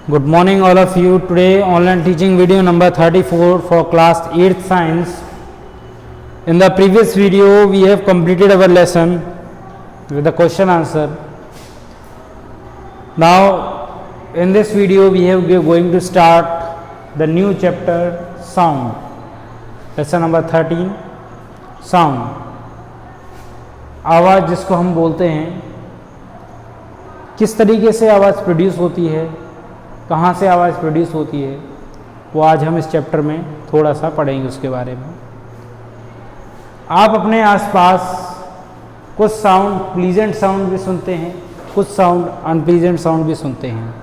Good morning all of you. Today online teaching video number 34 for class 8th science. In the previous video we have completed our lesson with the question answer. Now in this video we are going to start the new chapter sound. Lesson number 13 sound. आवाज़ जिसको हम बोलते हैं, किस तरीके से आवाज़ produce होती है, कहाँ से आवाज़ प्रोड्यूस होती है, वो आज हम इस चैप्टर में थोड़ा सा पढ़ेंगे उसके बारे में। आप अपने आसपास कुछ साउंड प्लीजेंट साउंड भी सुनते हैं, कुछ साउंड अनप्लीजेंट साउंड भी सुनते हैं।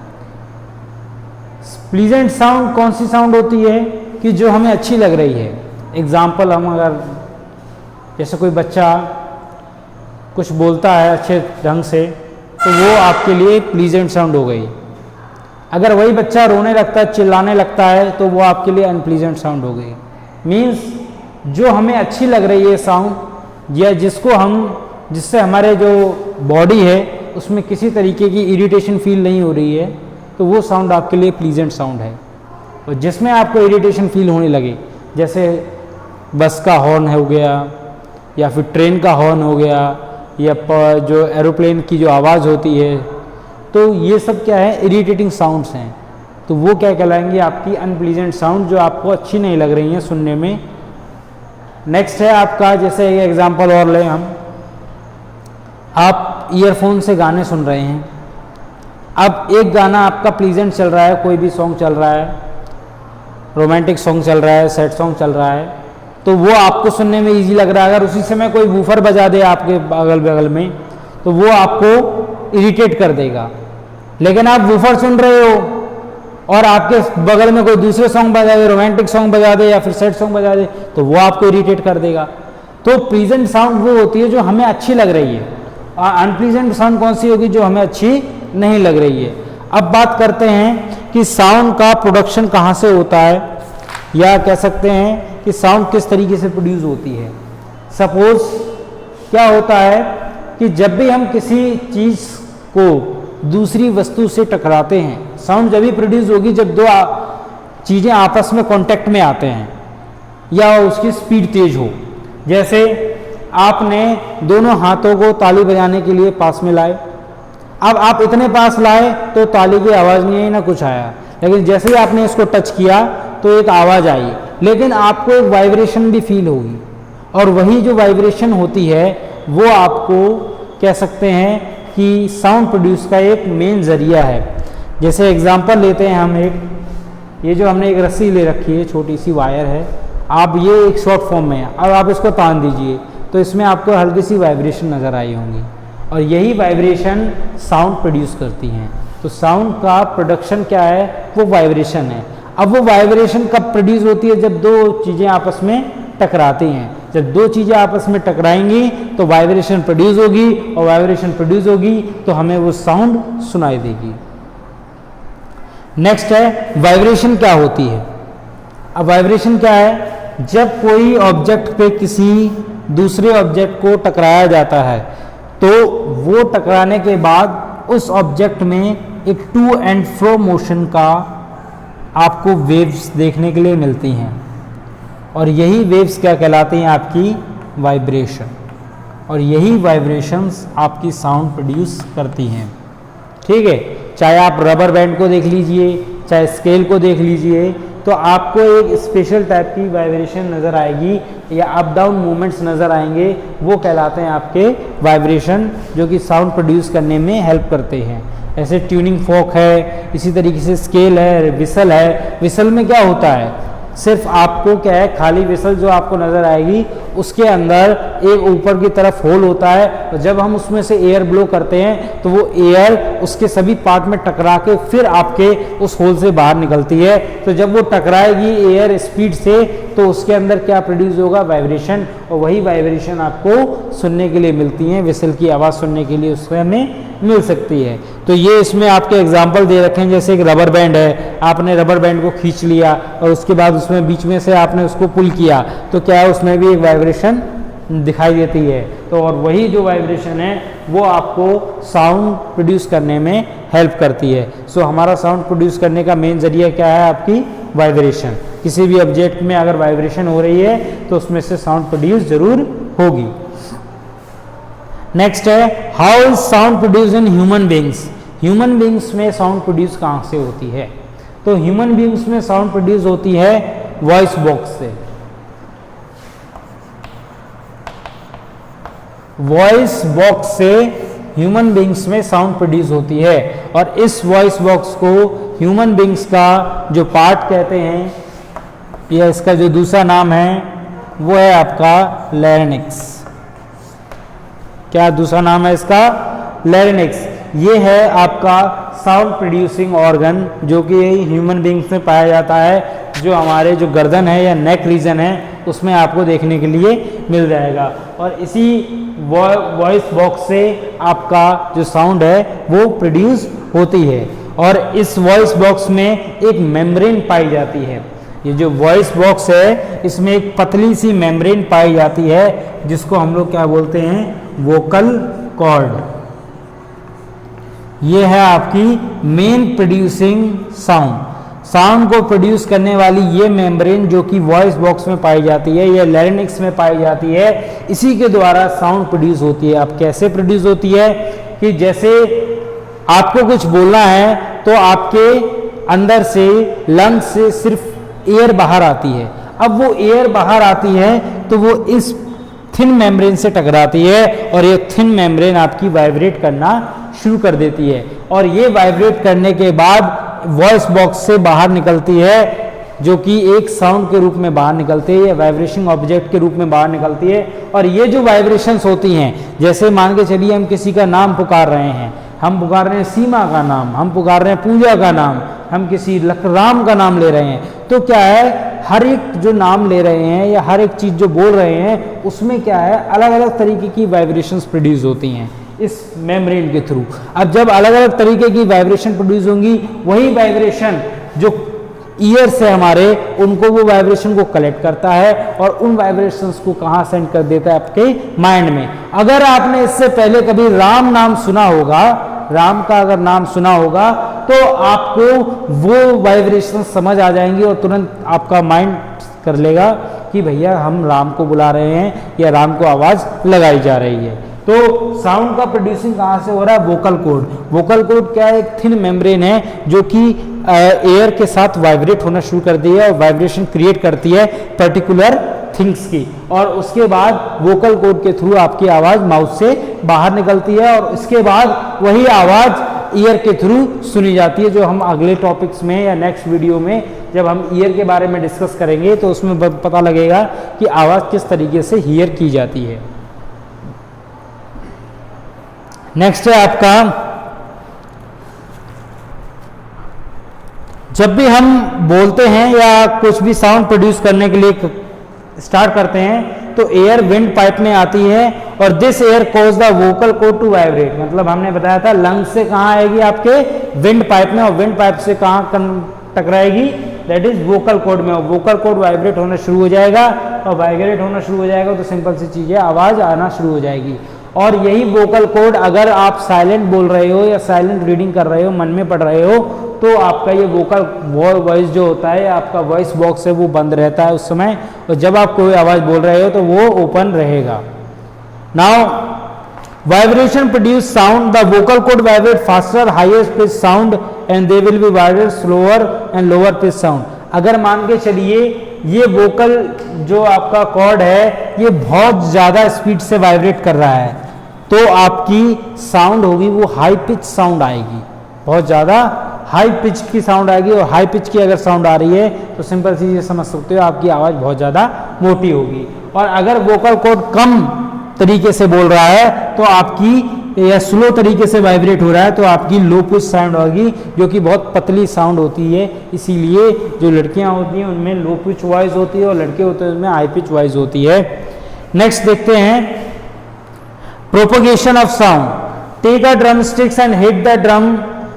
प्लीजेंट साउंड कौन सी साउंड होती है कि जो हमें अच्छी लग रही है। एग्जाम्पल हम अगर जैसे कोई बच्चा कुछ बोलता है अच्छे ढंग से तो वो आपके लिए प्लीजेंट साउंड हो गई। अगर वही बच्चा रोने लगता है, चिल्लाने लगता है तो वो आपके लिए अनप्लीजेंट साउंड हो गई। मीन्स जो हमें अच्छी लग रही है साउंड या जिससे हमारे जो बॉडी है उसमें किसी तरीके की इरिटेशन फील नहीं हो रही है तो वो साउंड आपके लिए प्लीजेंट साउंड है। और जिसमें आपको इरिटेशन फील होने लगे, जैसे बस का हॉर्न हो गया या फिर ट्रेन का हॉर्न हो गया या जो एरोप्लेन की जो आवाज़ होती है, तो ये सब क्या है, इरिटेटिंग साउंड्स हैं। तो वो क्या कहलाएंगे, आपकी अनप्लीजेंट साउंड जो आपको अच्छी नहीं लग रही हैं सुनने में। नेक्स्ट है आपका, जैसे एक एग्जांपल और लें हम, आप ईयरफोन से गाने सुन रहे हैं। अब एक गाना आपका प्लीजेंट चल रहा है, कोई भी सॉन्ग चल रहा है, रोमांटिक सॉन्ग चल रहा है, सैड सॉन्ग चल रहा है, तो वो आपको सुनने में ईजी लग रहा है। अगर उसी समय कोई वूफर बजा दे आपके अगल बगल में तो वो आपको इरिटेट कर देगा। लेकिन आप वूफर सुन रहे हो और आपके बगल में कोई दूसरे सॉन्ग बजा दे, रोमांटिक सॉन्ग बजा दे या फिर सैड सॉन्ग बजा दे, तो वो आपको इरिटेट कर देगा। तो प्लीजेंट साउंड वो होती है जो हमें अच्छी लग रही है, और अनप्लीजेंट साउंड कौन सी होगी, जो हमें अच्छी नहीं लग रही है। अब बात करते हैं कि साउंड का प्रोडक्शन कहाँ से होता है, या कह सकते हैं कि साउंड किस तरीके से प्रोड्यूस होती है। सपोज क्या होता है कि जब भी हम किसी चीज़ को दूसरी वस्तु से टकराते हैं, साउंड जब भी प्रोड्यूस होगी जब दो चीज़ें आपस में कांटेक्ट में आते हैं या उसकी स्पीड तेज हो। जैसे आपने दोनों हाथों को ताली बजाने के लिए पास में लाए। अब आप इतने पास लाए तो ताली की आवाज़ नहीं आई, ना कुछ आया, लेकिन जैसे ही आपने इसको टच किया तो एक आवाज़ आई, लेकिन आपको एक वाइब्रेशन भी फील होगी। और वही जो वाइब्रेशन होती है वो आपको कह सकते हैं कि साउंड प्रोड्यूस का एक मेन ज़रिया है। जैसे एग्जांपल लेते हैं हम, ये जो हमने एक रस्सी ले रखी है, छोटी सी वायर है, आप ये एक शॉर्ट फॉर्म में है, अब आप इसको तान दीजिए तो इसमें आपको हल्की सी वाइब्रेशन नज़र आई होंगी, और यही वाइब्रेशन साउंड प्रोड्यूस करती हैं। तो साउंड का प्रोडक्शन क्या है, वो वाइब्रेशन है। अब वो वाइब्रेशन कब प्रोड्यूस होती है, जब दो चीज़ें आपस में टकराती हैं। जब दो चीज़ें आपस में टकराएंगी तो वाइब्रेशन प्रोड्यूस होगी, और वाइब्रेशन प्रोड्यूस होगी तो हमें वो साउंड सुनाई देगी। नेक्स्ट है वाइब्रेशन क्या होती है। अब वाइब्रेशन क्या है, जब कोई ऑब्जेक्ट पे किसी दूसरे ऑब्जेक्ट को टकराया जाता है तो वो टकराने के बाद उस ऑब्जेक्ट में एक टू एंड फ्रो मोशन का आपको वेव्स देखने के लिए मिलती हैं, और यही वेव्स क्या कहलाती हैं, आपकी वाइब्रेशन। और यही वाइब्रेशंस आपकी साउंड प्रोड्यूस करती हैं। ठीक है, चाहे आप रबर बैंड को देख लीजिए, चाहे स्केल को देख लीजिए, तो आपको एक स्पेशल टाइप की वाइब्रेशन नज़र आएगी या अप डाउन मूवमेंट्स नज़र आएंगे, वो कहलाते हैं आपके वाइब्रेशन, जो कि साउंड प्रोड्यूस करने में हेल्प करते हैं। ऐसे ट्यूनिंग फोक है, इसी तरीके से स्केल है, विसल है। विसल में क्या होता है, सिर्फ आपको क्या है, खाली विसल जो आपको नज़र आएगी उसके अंदर एक ऊपर की तरफ होल होता है, और जब हम उसमें से एयर ब्लो करते हैं तो वो एयर उसके सभी पार्ट में टकरा के फिर आपके उस होल से बाहर निकलती है। तो जब वो टकराएगी एयर स्पीड से तो उसके अंदर क्या प्रोड्यूस होगा, वाइब्रेशन, और वही वाइब्रेशन आपको सुनने के लिए मिलती हैं। विसल की आवाज़ सुनने के लिए उसमें हमें मिल सकती है। तो ये इसमें आपके एग्जाम्पल दे रखे हैं, जैसे एक रबर बैंड है, आपने रबर बैंड को खींच लिया और उसके बाद उसमें बीच में से आपने उसको पुल किया तो क्या है, उसमें भी एक वाइब्रेशन दिखाई देती है। तो और वही जो वाइब्रेशन है वो आपको साउंड प्रोड्यूस करने में हेल्प करती है। सो हमारा साउंड प्रोड्यूस करने का मेन जरिया क्या है? आपकी वाइब्रेशन। किसी भी ऑब्जेक्ट में अगर वाइब्रेशन हो रही है तो उसमें से साउंड प्रोड्यूस जरूर होगी। नेक्स्ट है how is sound produce in human beings. Human beings में साउंड प्रोड्यूस कहाँ से होती है? तो ह्यूमन बींग्स में साउंड प्रोड्यूस होती है वॉइस बॉक्स से। वॉइस बॉक्स से ह्यूमन बींग्स में साउंड प्रोड्यूस होती है और इस वॉइस बॉक्स को ह्यूमन बींग्स का जो पार्ट कहते हैं या इसका जो दूसरा नाम है वो है आपका लैरिंक्स। क्या दूसरा नाम है इसका? लैरिंक्स। ये है आपका साउंड प्रोड्यूसिंग ऑर्गन जो कि ह्यूमन बींग्स में पाया जाता है, जो हमारे जो गर्दन है या नेक रीजन है उसमें आपको देखने के लिए मिल जाएगा। और इसी वॉइस बॉक्स से आपका जो साउंड है वो प्रोड्यूस होती है। और इस वॉइस बॉक्स में एक मेम्ब्रेन पाई जाती है। ये जो वॉइस बॉक्स है इसमें एक पतली सी मेम्ब्रेन पाई जाती है जिसको हम लोग क्या बोलते हैं? Vocal cord. ये है आपकी मेन प्रोड्यूसिंग साउंड। साउंड को प्रोड्यूस करने वाली ये मेम्ब्रेन जो कि वॉइस बॉक्स में पाई जाती है, ये लैरिंक्स में पाई जाती है, इसी के द्वारा साउंड प्रोड्यूस होती है। अब कैसे प्रोड्यूस होती है? कि जैसे आपको कुछ बोलना है तो आपके अंदर से लंग्स से सिर्फ एयर बाहर आती है। अब वो एयर बाहर आती है तो वो इस थिन मेम्ब्रेन से टकराती है और ये थिन मेम्ब्रेन आपकी वाइब्रेट करना शुरू कर देती है। और ये वाइब्रेट करने के बाद वॉइस बॉक्स से बाहर निकलती है जो कि एक साउंड के रूप में बाहर निकलती है या वाइब्रेशन ऑब्जेक्ट के रूप में बाहर निकलती है। और ये जो वाइब्रेशंस होती हैं, जैसे मान के चलिए हम किसी का नाम पुकार रहे हैं, हम पुकार रहे हैं सीमा का नाम, हम पुकार रहे हैं पूजा का नाम, हम किसी राम का नाम ले रहे हैं, तो क्या है हर एक जो नाम ले रहे हैं या हर एक चीज़ जो बोल रहे हैं उसमें क्या है अलग अलग तरीके की वाइब्रेशंस प्रोड्यूस होती हैं इस मेम्ब्रेन के थ्रू। अब जब अलग अलग तरीके की वाइब्रेशन प्रोड्यूस होंगी, वही वाइब्रेशन जो ईयर से हमारे उनको वो वाइब्रेशन को कलेक्ट करता है और उन वाइब्रेशंस को कहाँ सेंड कर देता है? आपके माइंड में। अगर आपने इससे पहले कभी राम नाम सुना होगा, राम का अगर नाम सुना होगा तो आपको वो वाइब्रेशन समझ आ जाएंगी और तुरंत आपका माइंड कर लेगा कि भैया हम राम को बुला रहे हैं या राम को आवाज़ लगाई जा रही है। तो साउंड का प्रोड्यूसिंग कहाँ से हो रहा है? Vocal cord. वोकल कॉर्ड क्या है? एक थिन मेम्ब्रेन है जो कि एयर के साथ वाइब्रेट होना शुरू कर दी है और वाइब्रेशन क्रिएट करती है पर्टिकुलर थिंग्स की। और उसके बाद वोकल कॉर्ड के थ्रू आपकी आवाज़ माउथ से बाहर निकलती है और इसके बाद वही आवाज़ ईयर के थ्रू सुनी जाती है, जो हम अगले टॉपिक्स में या नेक्स्ट वीडियो में जब हम ईयर के बारे में डिस्कस करेंगे तो उसमें पता लगेगा कि आवाज़ किस तरीके से हीयर की जाती है। नेक्स्ट है आपका, जब भी हम बोलते हैं या कुछ भी साउंड प्रोड्यूस करने के लिए स्टार्ट करते हैं तो एयर विंड पाइप में आती है और this air cause the vocal cord to vibrate. मतलब हमने बताया था लंग्स से कहाँ आएगी? आपके विंड पाइप में, और विंड पाइप से कहाँ टकराएगी? दैट इज वोकल कॉर्ड में। और वोकल कॉर्ड वाइब्रेट होना शुरू हो जाएगा और वाइब्रेट होना शुरू हो जाएगा तो सिंपल सी चीज़ है, आवाज़ आना शुरू हो जाएगी। और यही वोकल कॉर्ड अगर आप साइलेंट बोल रहे हो या साइलेंट रीडिंग कर रहे हो, मन में पढ़ रहे हो, तो आपका ये वोकल वॉइस जो होता है, आपका वॉइस बॉक्स है वो बंद रहता है उस समय, और जब आप कोई आवाज़ बोल रहे हो तो वो ओपन रहेगा। Now vibration produce sound, the vocal cord vibrate faster highest pitch sound and they will be vibrate slower and lower pitch sound. अगर मान के चलिए ये वोकल जो आपका कॉर्ड है ये बहुत ज़्यादा स्पीड से वाइब्रेट कर रहा है तो आपकी साउंड होगी वो हाई पिच साउंड आएगी, बहुत ज़्यादा हाई पिच की साउंड आएगी। और हाई पिच की अगर साउंड आ रही है तो सिंपल सी चीज़ समझ सकते हो, आपकी आवाज़ बहुत ज़्यादा मोटी होगी। और अगर वोकल कॉर्ड कम तरीके से बोल रहा है तो आपकी, या स्लो तरीके से वाइब्रेट हो रहा है तो आपकी लो पिच साउंड होगी, जो कि बहुत पतली साउंड होती है। इसीलिए जो लड़कियां होती हैं उनमें लो पिच वॉइस होती है और लड़के होते हैं उनमें हाई पिच वॉइस होती है। नेक्स्ट देखते हैं propagation of sound. Take a drum sticks and hit the drum,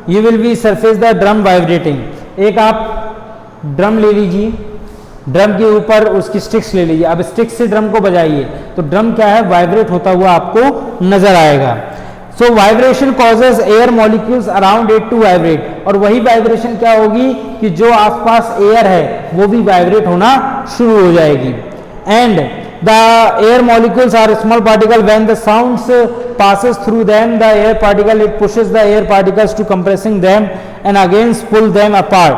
you will be surface the drum vibrating. एक आप ड्रम ले लीजिए, ड्रम के ऊपर उसकी स्टिक्स ले लीजिए, अब स्टिक्स से ड्रम को बजाइए तो ड्रम क्या है, वाइब्रेट होता हुआ आपको नजर आएगा। So vibration causes air molecules around it to vibrate, और वही वाइब्रेशन क्या होगी कि जो आसपास एयर है वो भी वाइब्रेट होना शुरू हो जाएगी। And the air molecules are small particle, when the sounds passes through them the air particle, it pushes the air particles to compressing them and again pull them apart.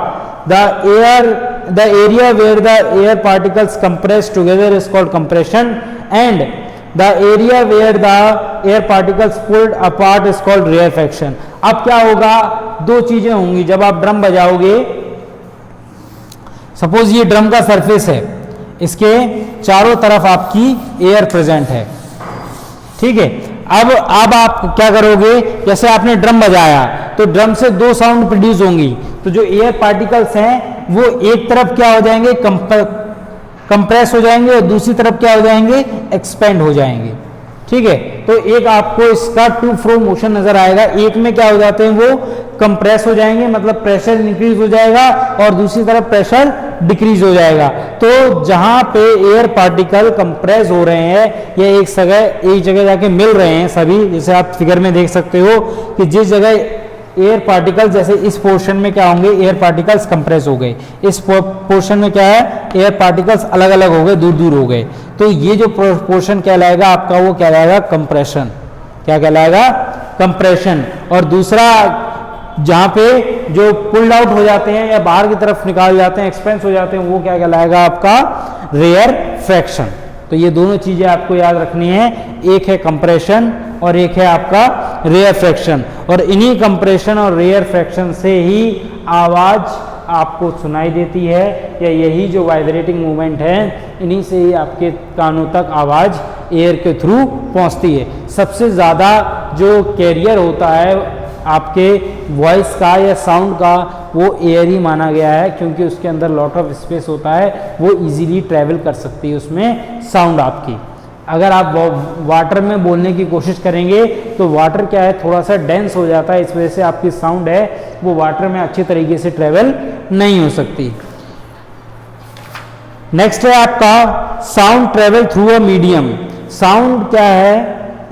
The area where the air particles compress together is called compression, and the area where the air particles pulled apart is called rarefaction. अब क्या होगा, दो चीजें होंगी जब आप drum बजाओगे। Suppose ये drum का सरफेस है, इसके चारों तरफ आपकी एयर प्रेजेंट है, ठीक है। अब आप क्या करोगे, जैसे आपने ड्रम बजाया तो ड्रम से दो साउंड प्रोड्यूस होंगी, तो जो एयर पार्टिकल्स हैं वो एक तरफ क्या हो जाएंगे, कंप्रेस हो जाएंगे, और दूसरी तरफ क्या हो जाएंगे, एक्सपेंड हो जाएंगे, ठीक है। तो एक आपको इसका टू फ्रो मोशन नजर आएगा, एक में क्या हो जाते हैं वो कंप्रेस हो जाएंगे, मतलब प्रेशर इंक्रीज हो जाएगा, और दूसरी तरफ प्रेशर डिक्रीज हो जाएगा। तो जहां पे एयर पार्टिकल कंप्रेस हो रहे हैं या एक जगह जाके मिल रहे हैं सभी, जैसे आप फिगर में देख सकते हो कि जिस जगह एयर पार्टिकल्स, जैसे इस पोर्शन में क्या होंगे, एयर पार्टिकल्स कंप्रेस हो गए, इस पोर्शन में क्या है, एयर पार्टिकल्स अलग अलग हो गए, दूर दूर हो गए, तो ये जो पोर्शन कहलाएगा आपका, वो कहलाएगा कंप्रेशन। क्या कहलाएगा, कंप्रेशन। और दूसरा जहां पे जो पुल्ड आउट हो जाते हैं या बाहर की तरफ निकाल जाते हैं, एक्सपेंस हो जाते हैं, वो क्या कहलाएगा आपका, रेयर फ्रैक्शन। तो ये दोनों चीजें आपको याद रखनी है, एक है कंप्रेशन और एक है आपका रेयर फ्रैक्शन, और इन्हीं कंप्रेशन और रेयर फ्रैक्शन से ही आवाज आपको सुनाई देती है, या यही जो वाइब्रेटिंग मूवमेंट है इन्हीं से ही आपके कानों तक आवाज एयर के थ्रू पहुंचती है। सबसे ज्यादा जो कैरियर होता है आपके वॉइस का या साउंड का, वो एयर ही माना गया है, क्योंकि उसके अंदर लॉट ऑफ स्पेस होता है, वो इजीली ट्रैवल कर सकती है उसमें साउंड आपकी। अगर आप वाटर में बोलने की कोशिश करेंगे तो वाटर क्या है, थोड़ा सा डेंस हो जाता है, इस वजह से आपकी साउंड है वो वाटर में अच्छी तरीके से ट्रैवल नहीं हो सकती। नेक्स्ट है आपका sound travel through a medium. Sound क्या है,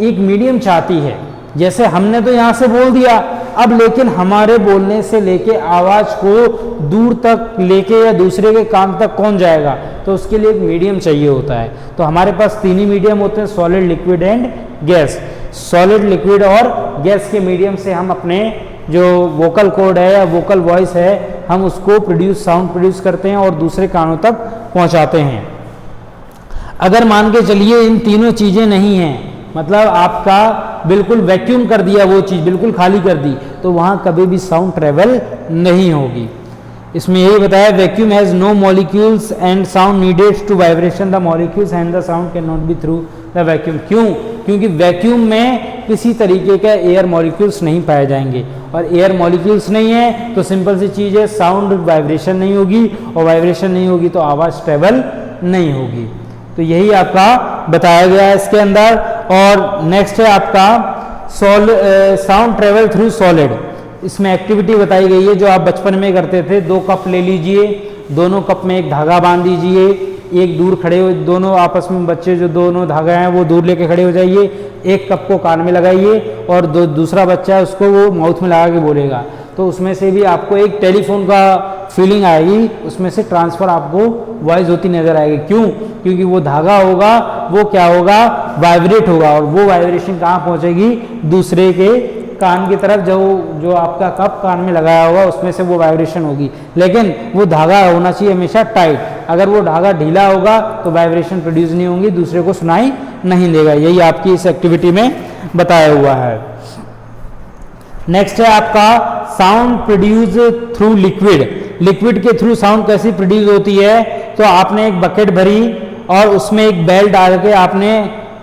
एक मीडियम चाहती है, जैसे हमने तो यहां से बोल दिया, अब लेकिन हमारे बोलने से लेके आवाज को दूर तक लेके या दूसरे के कान तक कौन जाएगा, तो उसके लिए एक मीडियम चाहिए होता है। तो हमारे पास तीन ही मीडियम होते हैं, solid, liquid and gas. Solid, liquid और गैस के मीडियम से हम अपने जो वोकल कॉर्ड है या वोकल वॉइस है, हम उसको साउंड प्रोड्यूस करते हैं और दूसरे कानों तक पहुंचाते हैं। अगर मान के चलिए इन तीनों चीजें नहीं हैं, मतलब आपका बिल्कुल वैक्यूम कर दिया, वो चीज़ बिल्कुल खाली कर दी, तो वहाँ कभी भी साउंड ट्रेवल नहीं होगी। इसमें यही बताया, vacuum has no molecules and sound needed to vibration, the molecules and the sound can not be through the vacuum. क्यों? क्योंकि वैक्यूम में किसी तरीके के एयर मॉलिक्यूल्स नहीं पाए जाएंगे, और एयर मॉलिक्यूल्स नहीं है तो सिंपल सी चीज़ है, साउंड वाइब्रेशन नहीं होगी, और वाइब्रेशन नहीं होगी तो आवाज़ ट्रेवल नहीं होगी। तो यही आपका बताया गया है इसके अंदर। और नेक्स्ट है आपका साउंड ट्रेवल थ्रू सॉलिड। इसमें एक्टिविटी बताई गई है जो आप बचपन में करते थे। 2 कप ले लीजिए, दोनों कप में एक धागा बांध दीजिए, एक दूर खड़े हो, दोनों आपस में बच्चे जो दोनों धागा हैं वो दूर लेके खड़े हो जाइए, एक कप को कान में लगाइए और दूसरा बच्चा है उसको वो माउथ में लगा के बोलेगा, तो उसमें से भी आपको एक टेलीफोन का फीलिंग आएगी, उसमें से ट्रांसफ़र आपको वॉइस होती नज़र आएगी। क्यों? क्योंकि वो धागा होगा वो क्या होगा, वाइब्रेट होगा, और वो वाइब्रेशन कहाँ पहुँचेगी, दूसरे के कान की तरफ। जो आपका कप कान में लगाया होगा उसमें से वो वाइब्रेशन होगी, लेकिन वो धागा होना चाहिए हमेशा टाइट। अगर वो धागा ढीला होगा तो वाइब्रेशन प्रोड्यूस नहीं होंगी, दूसरे को सुनाई नहीं देगा। यही आपकी इस एक्टिविटी में बताया हुआ है। नेक्स्ट है आपका sound produce through liquid. Liquid के थ्रू साउंड कैसी प्रोड्यूस होती है, तो आपने एक बकेट भरी और उसमें एक बेल डाल के आपने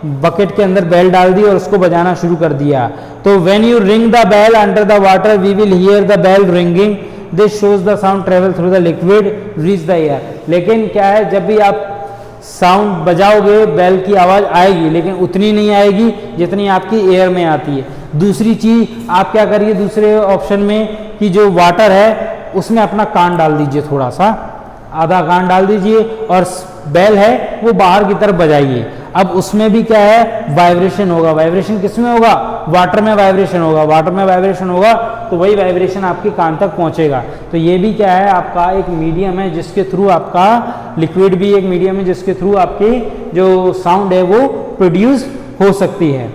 बकेट के अंदर बेल डाल दी और उसको बजाना शुरू कर दिया। तो when you ring the bell under the water we will hear the bell ringing, this shows the sound travel through the liquid reach the air. लेकिन क्या है, जब भी आप साउंड बजाओगे बेल की आवाज़ आएगी, लेकिन उतनी नहीं आएगी जितनी आपकी एयर में आती है। दूसरी चीज़ आप क्या करिए, दूसरे ऑप्शन में कि जो वाटर है उसमें अपना कान डाल दीजिए थोड़ा सा, आधा कान डाल दीजिए और बेल है वो बाहर की तरफ बजाइए। अब उसमें भी क्या है, वाइब्रेशन होगा। वाइब्रेशन किसमें होगा, वाटर में वाइब्रेशन होगा। वाटर में वाइब्रेशन होगा तो वही वाइब्रेशन आपके कान तक पहुंचेगा। तो ये भी क्या है, आपका एक मीडियम है जिसके थ्रू आपका, लिक्विड भी एक मीडियम है जिसके थ्रू आपकी जो साउंड है वो प्रोड्यूस हो सकती है।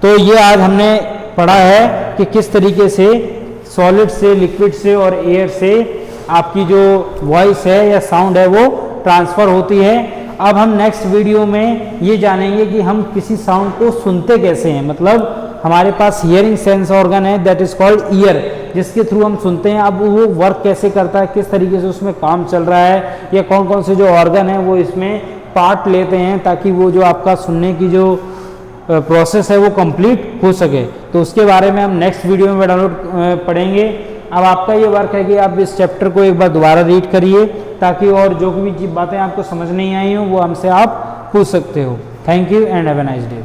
तो ये आज हमने पढ़ा है कि किस तरीके से सॉलिड से, लिक्विड से और एयर से आपकी जो वॉइस है या साउंड है वो ट्रांसफ़र होती है। अब हम नेक्स्ट वीडियो में ये जानेंगे कि हम किसी साउंड को सुनते कैसे हैं, मतलब हमारे पास हियरिंग सेंस ऑर्गन है दैट इज़ कॉल्ड ईयर, जिसके थ्रू हम सुनते हैं। अब वो वर्क कैसे करता है, किस तरीके से उसमें काम चल रहा है, या कौन कौन से जो ऑर्गन है वो इसमें पार्ट लेते हैं ताकि वो जो आपका सुनने की जो प्रोसेस है वो कंप्लीट हो सके। तो उसके बारे में हम नेक्स्ट वीडियो में डाउनलोड पढ़ेंगे। अब आपका ये वर्क है कि आप इस चैप्टर को एक बार दोबारा रीड करिए ताकि और जो भी बातें आपको समझ नहीं आई हो वो हमसे आप पूछ सकते हो। Thank you and have a nice day.